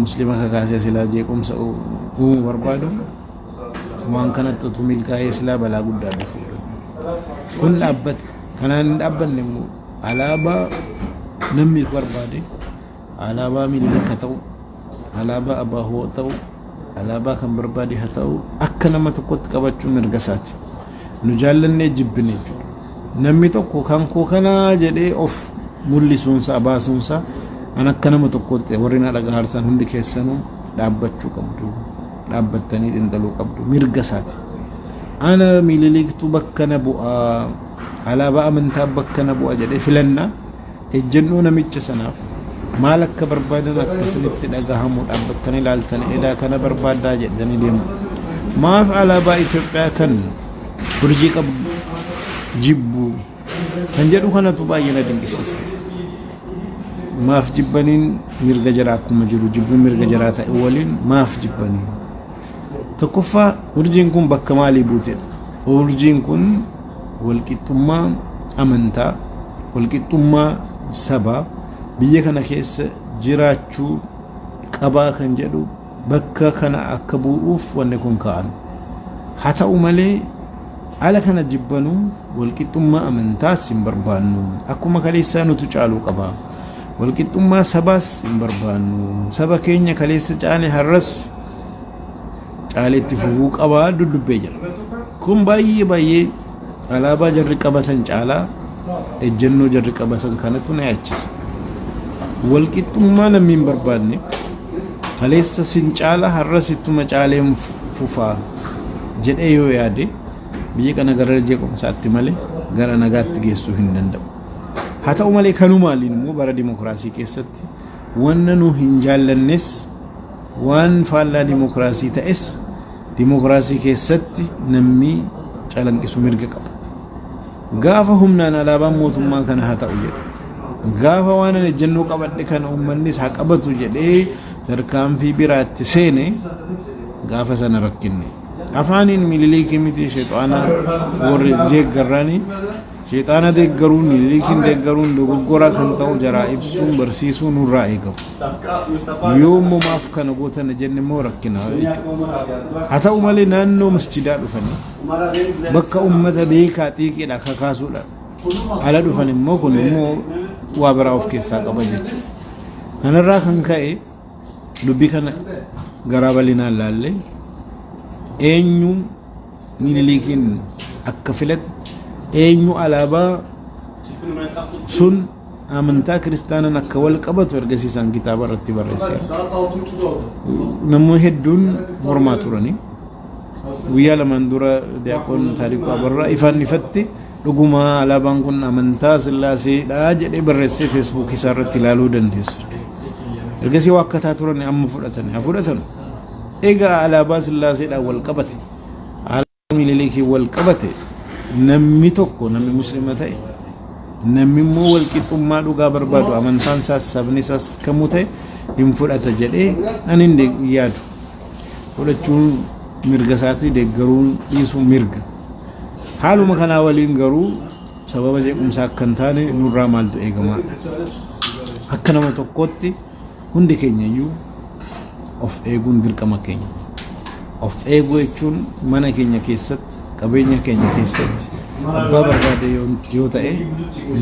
muslima kakaasee silaa jeequmsa uumuu barbaadu waan kanatti utuu milkaa'ee silaa balaa guddaa dhufu kun dhaabbate kanaan hin dhaabbanne immoo alaabaa namni barbaade alaabaa Minilik haa ta'u alaabaa Abaahoo ta'u alaabaa kan barbaade haa ta'u akka nama tokkotti qabachuun mirga isaati nu jaallannee jibbine jechuudha namni tokko kan koo kanaa jedhee of mul'isuunsa baasuunsa an akka nama tokkotti warri na dhagahartan hundi keessanuu dhaabbachuu qabdu dhaabbattanii xinxaluu qabdu mirga isaati ana Miniliktu bakka na bu'aa alaabaa amantaa bakka na bu'a jedhee filannaa ejjennoo namicha sanaaf maal akka barbaadan akkasinitti dhagahamu dhaabbattanii ilaaltanii edaa kana barbaadaa jedhanii deemu maaf alaabaa Itoophiyaa kan urjii qabu jibbu kan jedhu kanatu baay'ee na dinqisiisa maaf jibbaniin mirga jara akkuma jiru jibbuun mirga jaraa ta'e waliin maaf jibbanii tokkoffaa urjiin kun bakka maalii buutedha urjiin kun walqixxummaa amantaa walqixxummaa sabaa biyya kana keessa jiraachuu qabaa kan jedhu bakka kana akka bu'uuf wanni kun ka'an haa ta'u malee ala kana jibbanuu walqixxummaa amantaas hin barbaannu akkuma kaleessaa nutu caaluu qabaa walqixxummaa sabaas hin barbaannu saba keenya kaleessa caale har'as caaleetti fufuu qabaa dudubbee jira kun baay'ee alaabaa jarri qabatan caalaa ejjennoo jarri qabatan kanatu na yaachisa walqixxummaa namni hin barbaanne kaleessa sin caala har'as ittuma caaleen fufaa jedhee yoo yaade biyya kana gara jeequmsaatti malee gara nagaatti geessuu hin danda'u haa ta'u malee kanumaaliin immoo bara dimokiraasii keessatti wanna nu hin jaallannes waan faallaa dimokiraasii ta'es dimokiraasii keessatti namni calanqisu mirga qaba gaafa humnaan alaabaan mootummaa kana haa ta'u jedhe gaafa waan ejjennoo qabadhe kana uummannis haa qabatu jedhee tarkaanfii biraatti seene gaafa sana rakkinne afaaniin Minilikii miti sheexaana warri deeggarranii sheexaana deeggaruun Minilikiin deeggaruun dogoggora kan ta'u jaraa ibsuun barsiisuun nurraa eegamu yoo maaf kana gootan jenne immoo rakkina haa ta'u malee naannoo masjidaa dhufanii bakka ummata beekaa xiiqiidha kakaasuudha ala dhufan immoo kun immoo waa biraa of keessaa qaba jechuudha kanarraa kan ka'e dubbii kana garaa bal'inaan laalle eenyu Minilikiin akka filate eenyu alaabaa sun amantaa kiristaanan akka wal qabatu ergasiisan kitaaba irratti barreesse namoonni hedduun mormaa turanii guyyaa lamaan dura diyaaqoon Taariquu Abarraa ifaan ifatti dhuguma alaabaan kun amantaa Sillaaseedha jedhee barreessee Facebook isaa irratti ilaaluu dandeessu ergasii wakkataa turan amma fudhatan egaa alaabaa Sillaaseedha wal qabate alaabaa Minilikii wal qabate namni tokko namni muslima ta'e namni immoo walqixxummaa dhugaa barbaadu amantaan isaas sabni isaas kamuu ta'e hin fudhata jedhee ani hin yaadu fudhachuun mirga isaati deeggaruun dhiisuu mirga haaluma kanaa waliin garuu sababa jeequmsaa akka hin taane nurraa maaltu eegamaa akka nama tokkotti hundi keenya iyyuu of eeguun dirqama keenya of eeguu jechuun mana keenya keessatti qabeenya keenya keessatti abbaa barbaade yoo ta'e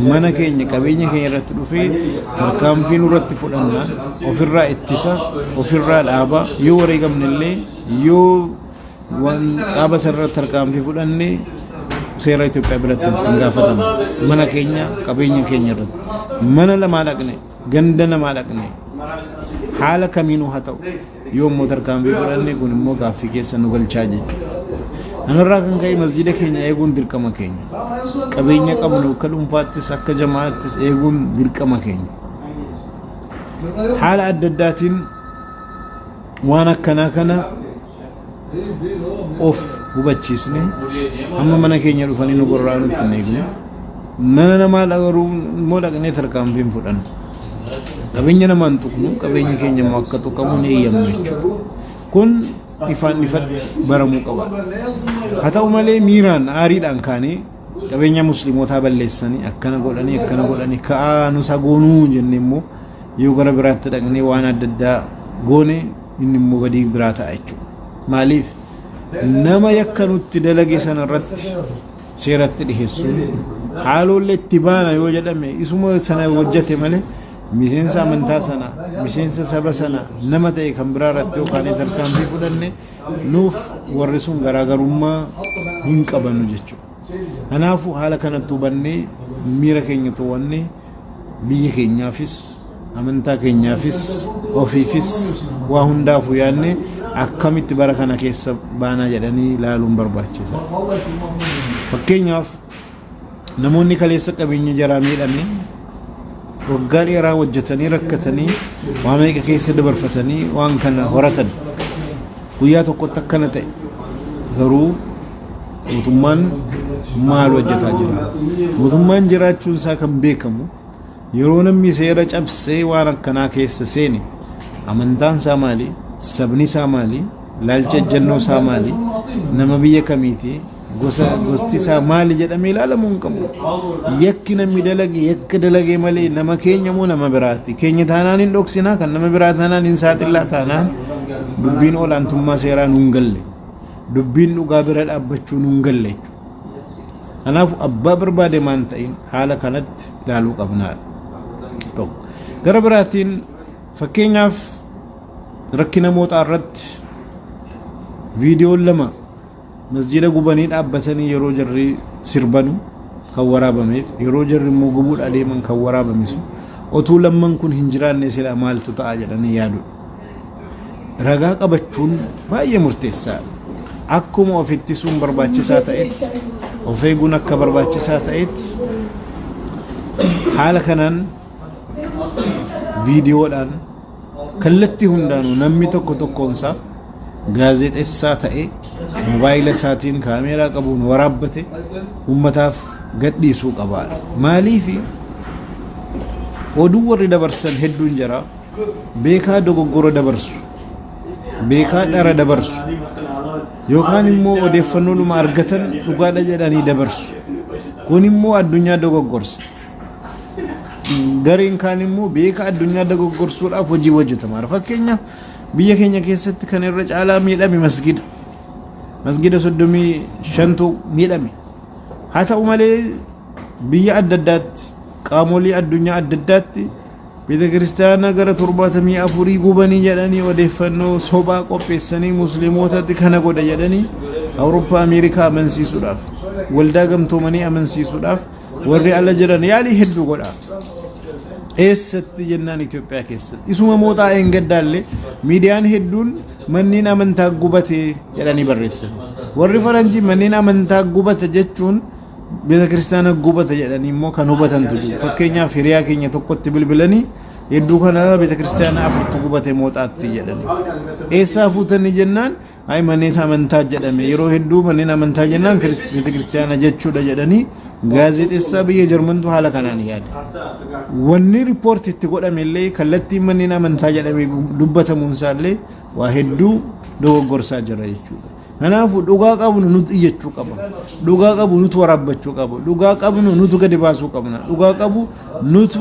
mana keenya qabeenya keenya irratti dhufee tarkaanfii nurratti fudhannaa ofirraa ittisa ofirraa dhaabaa yoo wareegamne illee yoo waan qaaba sarratti tarkaanfii fudhanne seera Itoophiyaa biratti hin gaafatamu mana keenya qabeenya keenya irratti mana lamaa dhaqne ganda namaa dhaqne haala kamiinuu haa ta'u yoo immoo tarkaanfii fudhanne kun immoo gaaffii keessa nu galchaa jechuudha anarraa kan ka'e masjida keenya eeguun dirqama keenya qabeenya qabnu akka dhuunfaattis akka jamaattis eeguun dirqama keenya haala adda addaatiin waan akkanaa kana of hubachiisne amma mana keenya dhufanii nu gorraa nutti hin eegne mana namaa dhagaruu immoo dhaqnee tarkaanfiin fudhannu qabeenya namaan tuqnu qabeenya keenya immoo akka tuqamu ni eeyyamnu jechuudha kun ifaan ifatti baramuu qaba haa ta'u malee miiraan aariidhaan kaanee qabeenya muslimootaa balleessanii akkana godhanii ka'aa nu sagoonuu jenne immoo yoo gara biraatti dhaqnee waan adda addaa goone inni immoo badii biraa ta'a jechuudha. Maaliif nama yakkanutti dalage sanarratti seeratti dhiheessuun haalollee itti baana yoo jedhame isuma sana hojjete malee miseensa amantaa sana miseensa saba sana nama ta'e kan biraa irratti yookaan tarkaanfii fudhanne nuuf warri sun garaagarummaa hin qabanu jechuudha. Kanaafuu haala kanatti hubannee miira keenya to'annee biyya keenyaafis amantaa keenyaafis ofiifis waa hundaafuu yaadne akkamitti bara kana keessa baanaa jedhanii ilaaluun barbaachisa. Fakkeenyaaf namoonni kaleessa qabeenya jaraa miidhame waggaa dheeraa hojjetanii rakkatanii waa meeqa keessa dabarfatanii waan kana horatan guyyaa tokkotti akkana ta'e garuu mootummaan maal hojjetaa jira? Mootummaan jiraachuun isaa kan beekamu yeroo namni seera cabsee waan akkanaa keessa seene amantaan isaa maali? Sabni isaa maali? Laalcha ejjennoo isaa maali? Nama biyya kamiiti? Gosti isaa maali jedhamee ilaalamuu hin qabu. Yakki namni dalage yakka dalage malee nama keenya moo nama biraati? Keenya taanaan hin dhoksinaa kan nama biraa taanaan hin saaxillaa taanaan dubbiin olaantummaa seeraa nuun galle. Dubbiin dhugaa bira dhaabbachuu nuun galle. Kanaafuu abbaa barbaade maan ta'in haala kanatti ilaaluu qabnaadha. Tokko gara biraatiin fakkeenyaaf rakkina mootaa irratti viidiyoon lama masjida gubanii dhaabbatanii yeroo jarri sirbanu kan waraabameef yeroo jarri immoo gubuudha deeman kan waraabamisu otuu lamman kun hin jiraanne sila maaltu ta'a jedhanii yaadu. Ragaa qabachuun baay'ee murteessaadha. Akkuma of ittisuun barbaachisaa ta'etti of eeguun akka barbaachisaa ta'etti haala kanaan viidiyoodhaan kallattii hundaanuu namni tokko tokkoonsaa gaazexeessaa ta'e mobaayila isaatiin kaameeraa qabuun waraabbate ummataaf gadhiisuu qaba. Maaliif oduu warri dabarsan hedduun jira beekaa dogoggora dabarsu beekaa dhara dabarsu yookaan immoo odeeffannoodhuma argatan dhugaadha jedhanii dabarsu. Kun immoo addunyaa dogoggorsa. Gariin kaan immoo beekaa addunyaa dogoggorsuudhaaf hojii hojjetama. Fakkeenyaaf biyya keenya keessatti kan irra caalaa miidhame masgida 35tu miidhame. Haa ta'u malee biyya adda addaatti qaamolee addunyaa adda addaatti beeta kiristaanaa gara 74 gubanii jedhanii odeeffannoo sobaa qopheessanii musliimootatti kana godha jedhanii Awurooppaa Ameerikaa amansiisuudhaaf waldaa gamtoomanii amansiisuudhaaf warri ala jiran yaalii hedduu godha. Eessatti jennaan Itoophiyaa keessatti isuma mootaa engaddaalle miidiyaan hedduun manneen amantaa gubate jedhanii barreessan. Warri faranjii manneen amantaa gubate jechuun beeta kiristaana gubate jedhanii immoo kan hubatantu jiru. Fakkeenyaaf hiriyaa keenya tokkotti bilbilanii hedduu kana beeta kiristaana 4 gubate mootaatti jedhanii. Eessaa fuutanii jennaan ay manneen amantaa jedhame yeroo hedduu manneen amantaa jennaan beeta kiristaana jechuudha jedhanii gaazexeessaa biyya Jarmantu haala kanaan yaada. Wanni riipoortii itti godhame illee kallattii manneen amantaa jedhame dubbatamuun isaallee waa hedduu dogoggorsaa jira jechuudha. Kanaafuu dhugaa qabnu nuti iyyachuu qabna. Dhugaa qabu nuti waraabbachuu qabna. Dhugaa qabnu nuti gadi baasuu qabna. Dhugaa qabu nuti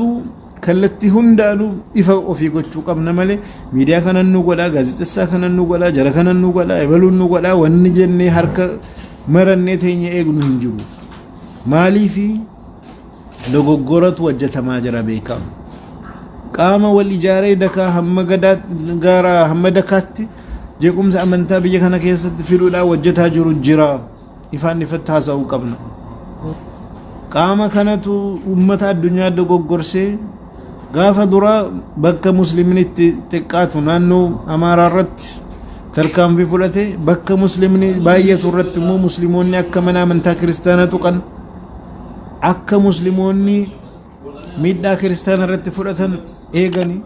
kallattii hundaanuu ifa ofii gochuu qabna malee miidiyaa kanan nu godhaa gaazexeessaa kanan nu godhaa jara kanan nu godhaa ebaluun nu godhaa wanni jennee harka marannee teenya eegnu hin jiru. Maaliifi dogoggoratu hojjetamaa jira beekamu. Qaama wal ijaaree dakaa hamma dakaatti jeequmsa amantaa biyya kana keessatti fiduudhaan hojjetaa jiru jira. Ifaan ifatti haasa'uu qabna. Qaama kanatu uummata addunyaa dogoggorsee gaafa dura bakka musliimni itti xiqqaatu naannoo Amaaraa irratti tarkaanfii fudhate bakka musliimni baay'atu irratti immoo musliimoonni akka mana amantaa kiristaanaa tuqan akka musliimoonni miidhaa kiristaana irratti fudhatan eeganii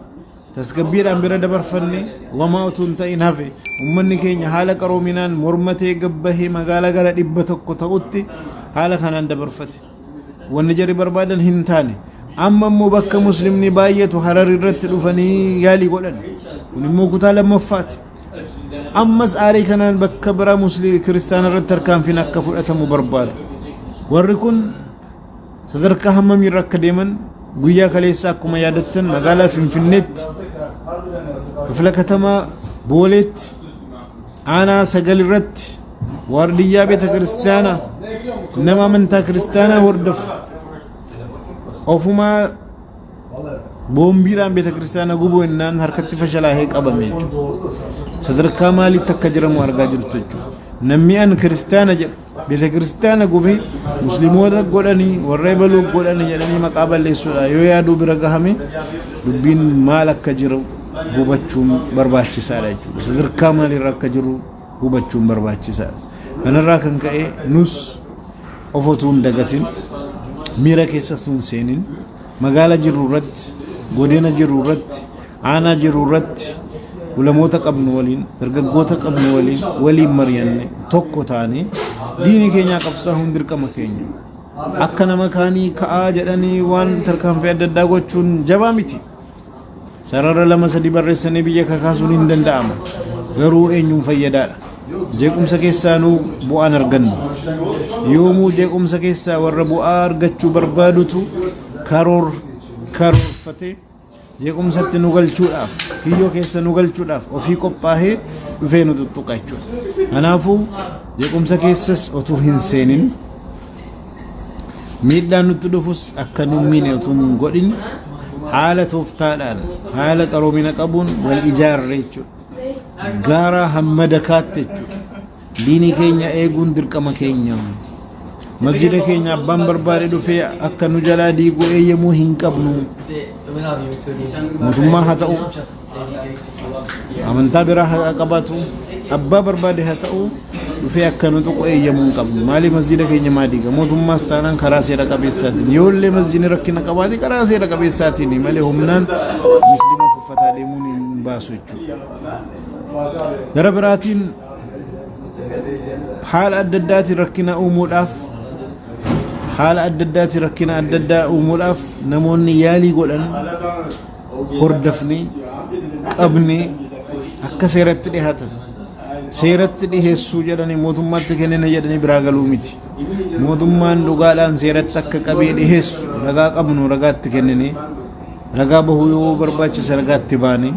tasgabbiidhaan bira dabarfanne wamaa utuu hin ta'in hafe uummanni keenya haala qaroominaan mormatee gabbahee magaalaa gara 100 ta'utti haala kanaan dabarfate. Wanni jarri barbaadan hin taane amma immoo bakka musliimni baay'atu Harar irratti dhufanii yaalii godhan. Kun immoo kutaa lammaffaati. Ammas aarii kanaan bakka biraa musliim kiristaana irratti tarkaanfiin akka fudhatamu barbaadu. Warri kun sadarkaa hammamiirra akka deeman guyyaa kaleessa akkuma yaadattan magaalaa Finfinneetti كفلا كتما بولت أنا سجل رت واردية بيت كريستيانا نما من تا كريستيانا وردف أوفما بومبيران بيت كريستيانا قبو إنان حركة فشلا هيك أبمي صدر كمالي تكجر مارجا جرتجو نمي أن كريستيانا بيت كريستيانا قبي مسلمون قولني والريبلو قولني جلني مقابل ليسولا يويادو برجعهمي دبين مالك كجرو هوبتشوم برباشي سالج صدر كمالي ركجرو هوبتشوم برباشي سال أنا راكن كأي نص أفوتون دقتين ميراكيس سون سينين مقالة جرورت godina jirurat ana jirurat ulamoota qabnu waliin dargaggoota qabnu waliin mari'anne tokko taane diini keenya qabsaa hundirqama keenya akka nama kaanii ka'aa jedhanii waan tarkaanfii adda addaa gochuun jabaa miti sarara lama sadi barreessanii biyya kakaasuun hin danda'ama garuu eenyuun fayyadaadha jeequmsa keessaanuu bu'aan argannu yoomuu jeequmsa keessaa warra bu'aa argachuu barbaadutu karoorfatee jeequmsatti nu galchuudhaaf kiyyoo keessa nu galchuudhaaf ofii qophaa'ee dhufee nu tuttuqa jechuudha. Kanaafuu jeequmsa keessas otuu hin seenin miidhaan nutti dhufus akka nu miine otuu hin godhin haala tooftaadhaan haala qaroomina qabuun wal ijaarre jechuudha. Gaara hamma dakaatti jechuudha. Diinii keenya eeguun dirqama keenya. Masjida keenya abbaan barbaade dhufee akka nu jalaa diiguu eeyyamuu hin qabnu. Mootummaa haa ta'u amantaa biraa haa qabaatu abbaa barbaade haa ta'u dhufee akka nu tuqu eeyyamuu hin qabnu. Maaliif masjida keenya maa diiga? Mootummaas taanaan karaa seera qabeessaatiin yoollee masjidni rakkina qabaate karaa seera qabeessaatiin malee humnaan musliima uffataa deemuun hin baasu jechuudha. Gara biraatiin haala adda addaatiin rakkina uumuudhaaf haala adda addaatiin rakkina adda addaa uumuudhaaf namoonni yaalii godhan hordofnee qabnee akka seeratti dhihaatan seeratti dhiheessuu jedhanii mootummaatti kennina jedhanii biraa galuu miti. Mootummaan dhugaadhaan seeratti akka qabee dhiheessu ragaa qabnu ragaatti kennine ragaa bahuu yoo barbaachise ragaatti baane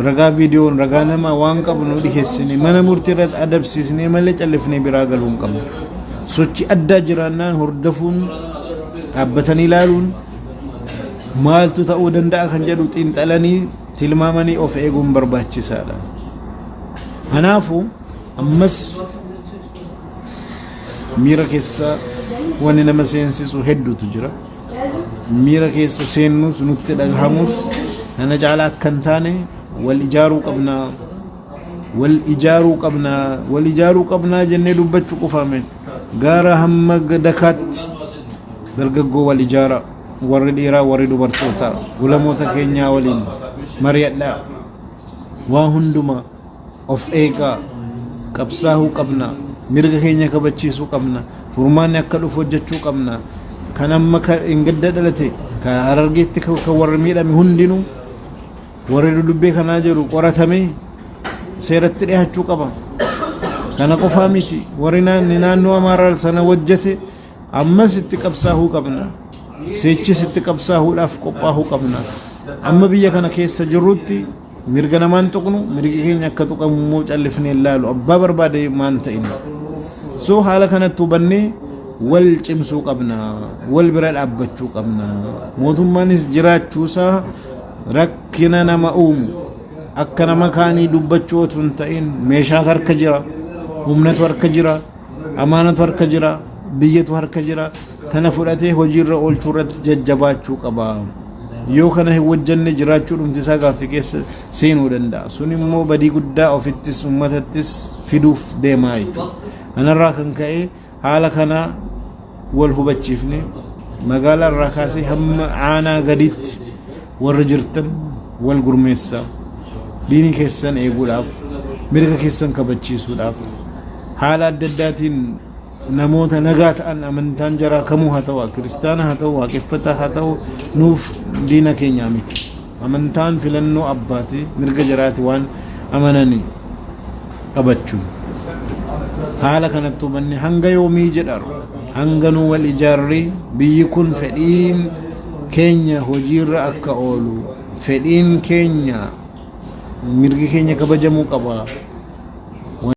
ragaa viidiyoon ragaa nama waan qabnu dhiheessine mana murtii irratti adabsiisnee malee callifnee biraa galuu hin qabnu. Sochi addaa jiraannaan hordofuun dhaabbatanii ilaaluun maaltu ta'uu danda'a kan jedhu xiinxalanii tilmaamanii of eeguun barbaachisaadha. Kanaafuu ammas miira keessa wanni nama seensisu hedduutu jira. Miira keessa seennuus nutti dhagahamus nana caalaa akka hin taane wal ijaaruu qabnaa jennee dubbachuu qofaame. Gaara hamma dakaatti dargaggoo wal ijaara warri dhiiraa warri dubartoota ulamoota keenyaa waliin mari'adhaa waa hunduma of eegaa qabsaahuu qabna mirga keenya kabachiisuu qabna furmaanni akka dhufu hojjechuu qabna kan amma hin gadda dhalate kan Harargeetti kan warri miidhame hundinuu warri dubbee kanaa jiru qoratamee seeratti dhihachuu qaba. Kana qofaa miti warri naannoo Amaaraa sana hojjete ammas itti qabsaahuu qabna seechis itti qabsaahuudhaaf qophaahuu qabna. Amma biyya kana keessa jirrutti mirga namaan tuqnu mirgi keenya akka tuqamu immoo callifnee ilaalu abbaa barbaade maan ta'in soo haala kanatti hubannee wal cimsuu qabna wal bira dhaabbachuu qabna. Mootummaanis jiraachuusaa rakkina nama uumu akka nama kaanii dubbachuu otoo hin ta'in meeshaatu harka jira. Humnatu harka jira, amaanatu harka jira, biyyatu harka jira. Kana fudhatee hojiirra oolchuu irratti jajjabaachuu qaba. Yoo kana hin hojjenne jiraachuu dhumti isaa gaaffii keessa seenuu danda'a. Sun immoo badii guddaa ofittis uummatattis fiduuf deemaa jechuudha. Kanarraa kan ka'e haala kana wal hubachiifne magaalaa irraa kaasee hamma aanaa gaditti warra jirtan wal gurmeessaa diinii keessan eeguudhaaf mirga keessan kabachiisuudhaaf haala adda addaatiin namoota nagaa ta'an amantaan jaraa kamuu haa ta'u kiristaana haa ta'u waaqeffataa haa ta'u nuuf diina keenyaa miti. Amantaan filannoo abbaati mirga jaraati waan amananii qabachuun haala kanatti hubanne hanga yoomii jedharu hanga nu wal ijaarree biyyi kun fedhiin keenya hojiirra akka oolu fedhiin keenya mirgi keenya kabajamuu qaba.